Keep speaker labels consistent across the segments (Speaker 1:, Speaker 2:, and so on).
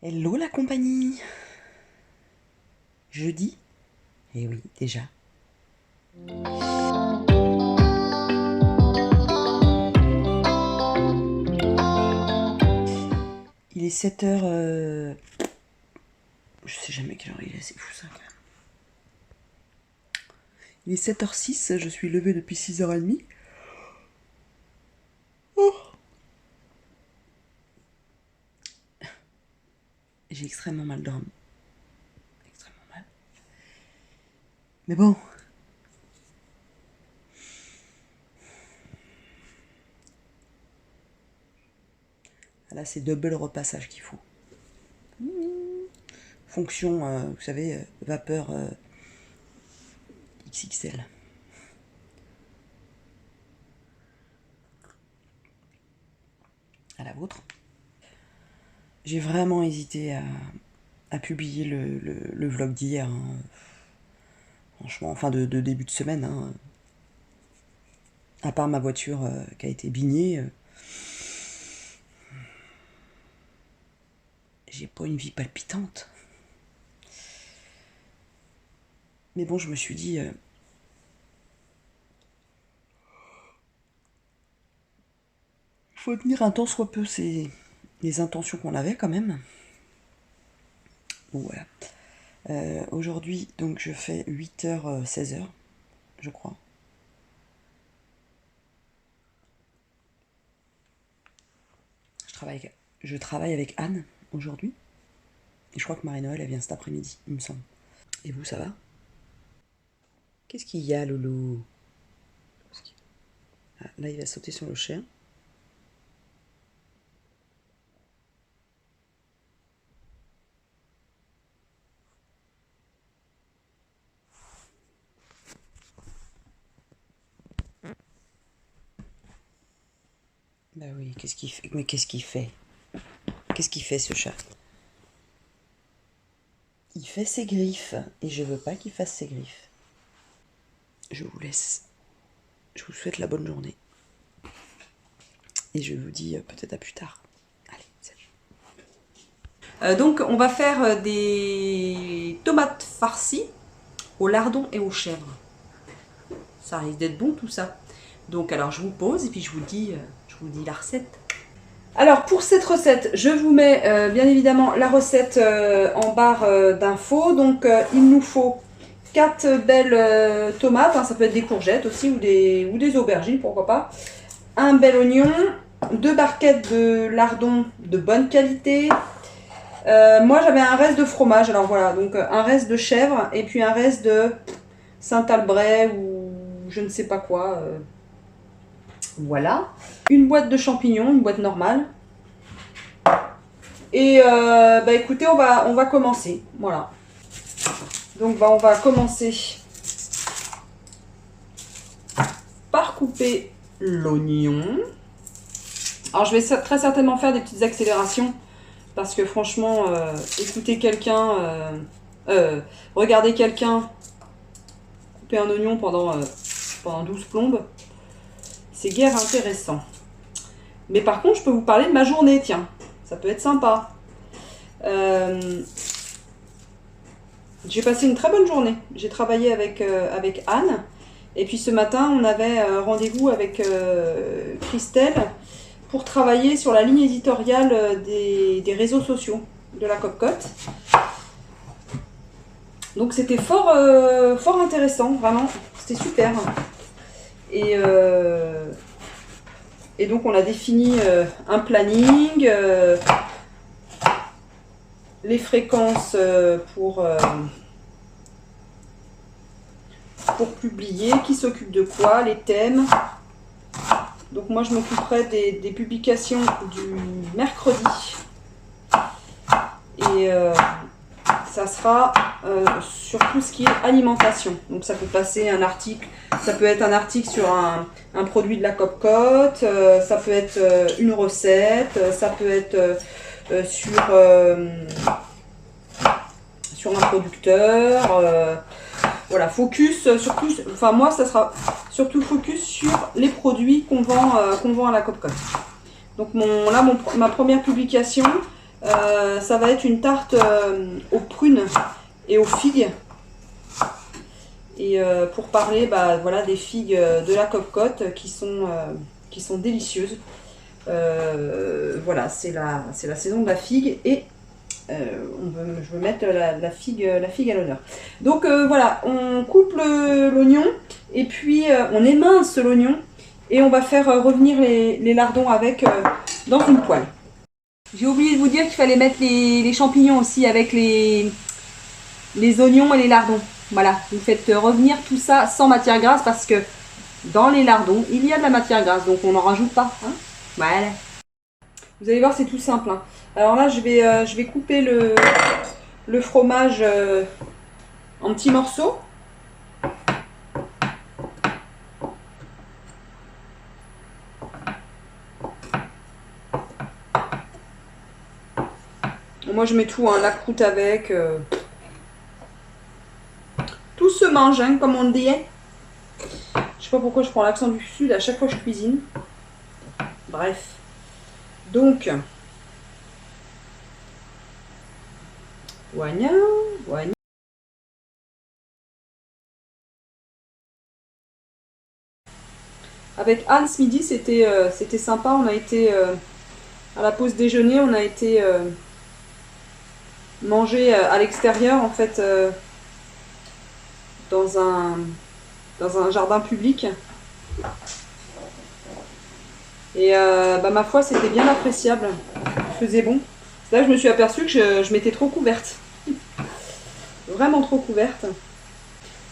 Speaker 1: Hello la compagnie. Jeudi? Eh oui, déjà. Il est 7h... Je sais jamais quelle heure il est, c'est fou ça quand même. Il est 7h06, je suis levée depuis 6h30. Oh. J'ai extrêmement mal dormi. Extrêmement mal. Mais bon. Là, c'est double repassage qu'il faut. Fonction, vous savez, vapeur XXL. À la vôtre. J'ai vraiment hésité à publier le vlog d'hier. Hein. Franchement, enfin de début de semaine. Hein. À part ma voiture qui a été bignée. J'ai pas une vie palpitante. Mais bon, je me suis dit... faut tenir un tant soit peu les intentions qu'on avait quand même. Bon voilà. Aujourd'hui, donc je fais 8h, 16h, je crois. Je travaille avec Anne aujourd'hui. Et je crois que Marie-Noël, elle vient cet après-midi, il me semble. Et vous, ça va? Qu'est-ce qu'il y a, Loulou? Ah, là, il va sauter sur le chien. Bah oui, qu'est-ce qu'il fait? Mais qu'est-ce qu'il fait? Qu'est-ce qu'il fait, ce chat? Il fait ses griffes, et je veux pas qu'il fasse ses griffes. Je vous laisse. Je vous souhaite la bonne journée. Et je vous dis peut-être à plus tard. Allez, salut. Donc, on va faire des tomates farcies au lardon et aux chèvres. Ça risque d'être bon tout ça. Donc, alors je vous pose et puis je vous dis la recette. Alors, pour cette recette, je vous mets bien évidemment la recette en barre d'infos. Donc, il nous faut 4 belles tomates. Hein, ça peut être des courgettes aussi ou des aubergines, pourquoi pas. Un bel oignon. 2 barquettes de lardons de bonne qualité. Moi j'avais un reste de fromage, alors voilà, donc un reste de chèvre et puis un reste de Saint-Albret ou je ne sais pas quoi. Voilà. Une boîte de champignons, une boîte normale. Et bah écoutez, on va commencer. Voilà. Donc on va commencer par couper l'oignon. Alors je vais très certainement faire des petites accélérations parce que franchement, écouter quelqu'un, regarder quelqu'un couper un oignon pendant 12 plombes, c'est guère intéressant. Mais par contre, je peux vous parler de ma journée, tiens, ça peut être sympa. J'ai passé une très bonne journée. J'ai travaillé avec Anne. Et puis ce matin, on avait rendez-vous avec Christelle pour travailler sur la ligne éditoriale des réseaux sociaux de la Copcote. Donc c'était fort intéressant, vraiment. C'était super. Et donc on a défini un planning, les fréquences pour publier, qui s'occupe de quoi, les thèmes. Donc moi je m'occuperai des publications du mercredi. Et ça sera sur tout ce qui est alimentation. Donc ça peut passer un article, ça peut être un article sur un produit de la Copcote, ça peut être une recette, ça peut être sur un producteur. Voilà, focus surtout, enfin moi ça sera surtout focus sur les produits qu'on vend à la Copcote. Donc ma première publication, Ça va être une tarte aux prunes et aux figues. Et pour parler voilà, des figues de la Cocotte qui sont délicieuses. Voilà, c'est la saison de la figue et je veux mettre la figue à l'honneur. Donc voilà, on coupe l'oignon et puis on émince l'oignon et on va faire revenir les lardons avec dans une poêle. J'ai oublié de vous dire qu'il fallait mettre les champignons aussi avec les oignons et les lardons. Voilà, vous faites revenir tout ça sans matière grasse parce que dans les lardons, il y a de la matière grasse, donc on n'en rajoute pas. Hein, voilà. Vous allez voir, c'est tout simple. Hein. Alors là, je vais couper le fromage en petits morceaux. Moi, je mets tout, hein, la croûte avec. Tout se mange, hein, comme on dit. Je sais pas pourquoi je prends l'accent du sud à chaque fois que je cuisine. Bref. Donc, voilà. Avec Anne ce midi, c'était sympa. On a été à la pause déjeuner, on a été manger à l'extérieur, en fait, dans un jardin public. Et ma foi, c'était bien appréciable. Il faisait bon. C'est là que je me suis aperçue que je m'étais trop couverte. Vraiment trop couverte.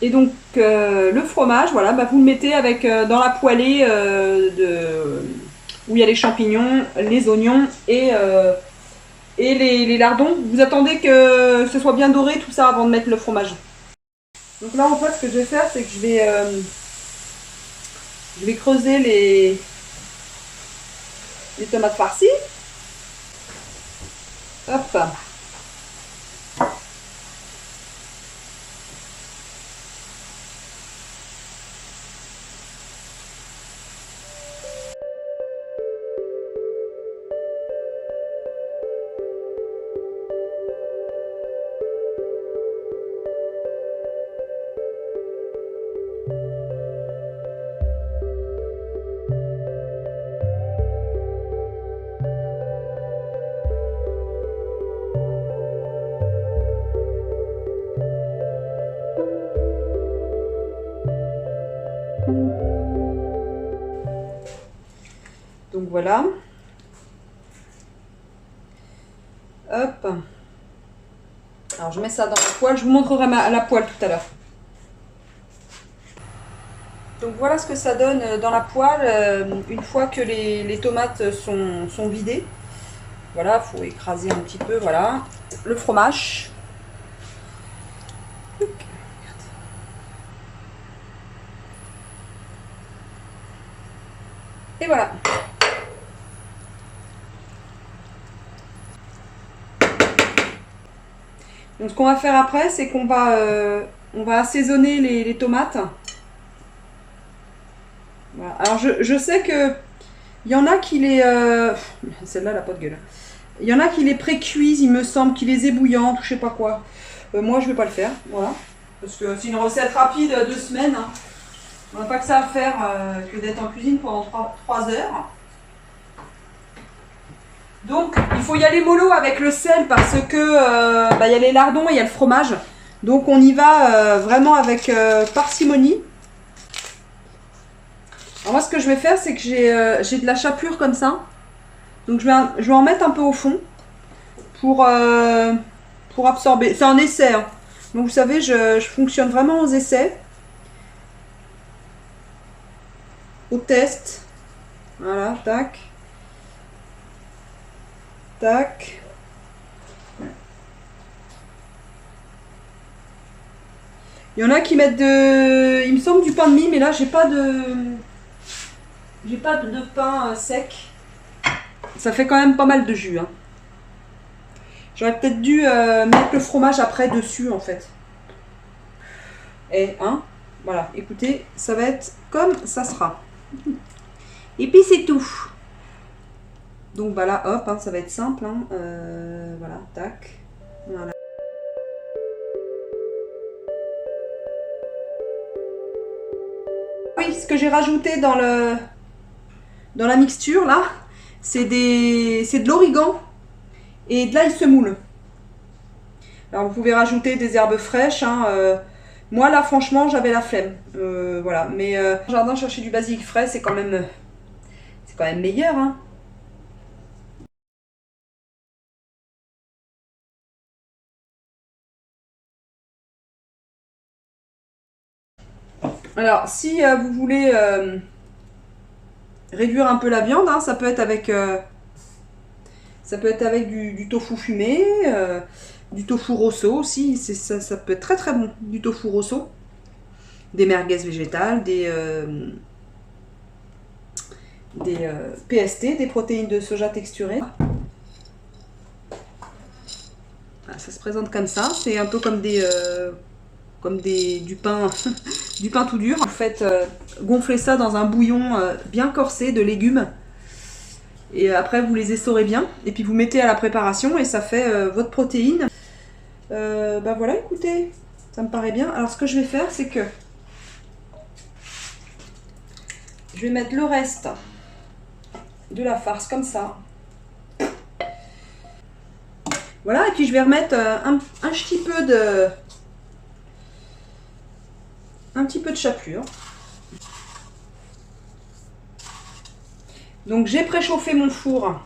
Speaker 1: Et donc, le fromage, voilà, vous le mettez avec, dans la poêlée où il y a les champignons, les oignons et les lardons. Vous attendez que ce soit bien doré tout ça avant de mettre le fromage. Donc là, en fait, ce que je vais faire, c'est que je vais creuser les tomates farcies. Hop. Donc voilà. Hop. Alors je mets ça dans la poêle. Je vous montrerai la poêle tout à l'heure. Donc voilà ce que ça donne dans la poêle une fois que les tomates sont vidées. Voilà, il faut écraser un petit peu. Voilà. Le fromage. Et voilà. Donc ce qu'on va faire après, c'est qu'on va, on va assaisonner les tomates. Voilà. Alors je sais que il y en a qui les... Celle-là, elle n'a pas de gueule. Il y en a qui les pré-cuisent, il me semble, qui les ébouillantent, ou je sais pas quoi. Moi, je vais pas le faire, voilà. Parce que c'est une recette rapide, 2 semaines. Hein. On n'a pas que ça à faire que d'être en cuisine pendant 3 heures. Donc, il faut y aller mollo avec le sel parce que y a les lardons et il y a le fromage. Donc, on y va vraiment avec parcimonie. Alors, moi, ce que je vais faire, c'est que j'ai de la chapelure comme ça. Donc, je vais en mettre un peu au fond pour absorber. C'est un essai. Hein. Donc, vous savez, je fonctionne vraiment aux essais. Au test. Voilà, tac. Tac. Il y en a qui mettent il me semble du pain de mie, mais là j'ai pas de pain sec. Ça fait quand même pas mal de jus. Hein. J'aurais peut-être dû mettre le fromage après dessus en fait. Et hein, voilà, écoutez, ça va être comme ça sera. Et puis c'est tout. Donc voilà, hop, hein, ça va être simple. Hein. Voilà, tac. Voilà. Oui, ce que j'ai rajouté dans la mixture là, c'est de l'origan et de l'ail semoule. Alors vous pouvez rajouter des herbes fraîches. Hein, moi là franchement j'avais la flemme. Voilà. Mais au jardin chercher du basilic frais c'est quand même meilleur. Hein. Alors si vous voulez réduire un peu la viande, hein, ça peut être avec du tofu fumé, du tofu rosso aussi, ça peut être très très bon, du tofu rosso, des merguez végétales, des PST, des protéines de soja texturées. Voilà, ça se présente comme ça, c'est un peu comme du pain, du pain tout dur. Vous faites gonfler ça dans un bouillon bien corsé de légumes. Et après, vous les essorez bien. Et puis, vous mettez à la préparation et ça fait votre protéine. Bah voilà, écoutez, ça me paraît bien. Alors, ce que je vais faire, c'est que je vais mettre le reste de la farce comme ça. Voilà, et puis je vais remettre un petit peu de chapelure. Donc j'ai préchauffé mon four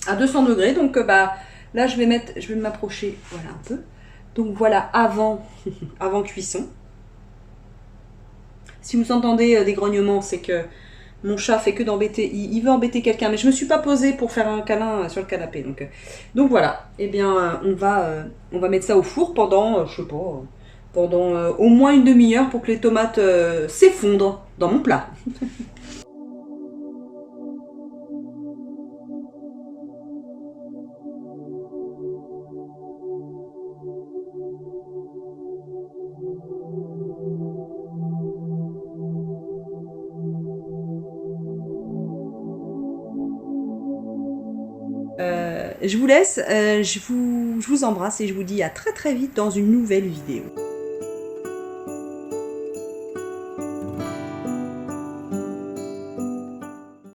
Speaker 1: à 200 degrés. Donc bah là je vais m'approcher voilà un peu. Donc voilà avant cuisson. Si vous entendez des grognements, c'est que mon chat fait que d'embêter, il veut embêter quelqu'un, mais je me suis pas posée pour faire un câlin sur le canapé. Donc voilà, eh bien on va mettre ça au four pendant, je sais pas, pendant au moins une demi-heure pour que les tomates s'effondrent dans mon plat. Je vous laisse, je vous embrasse et je vous dis à très très vite dans une nouvelle vidéo.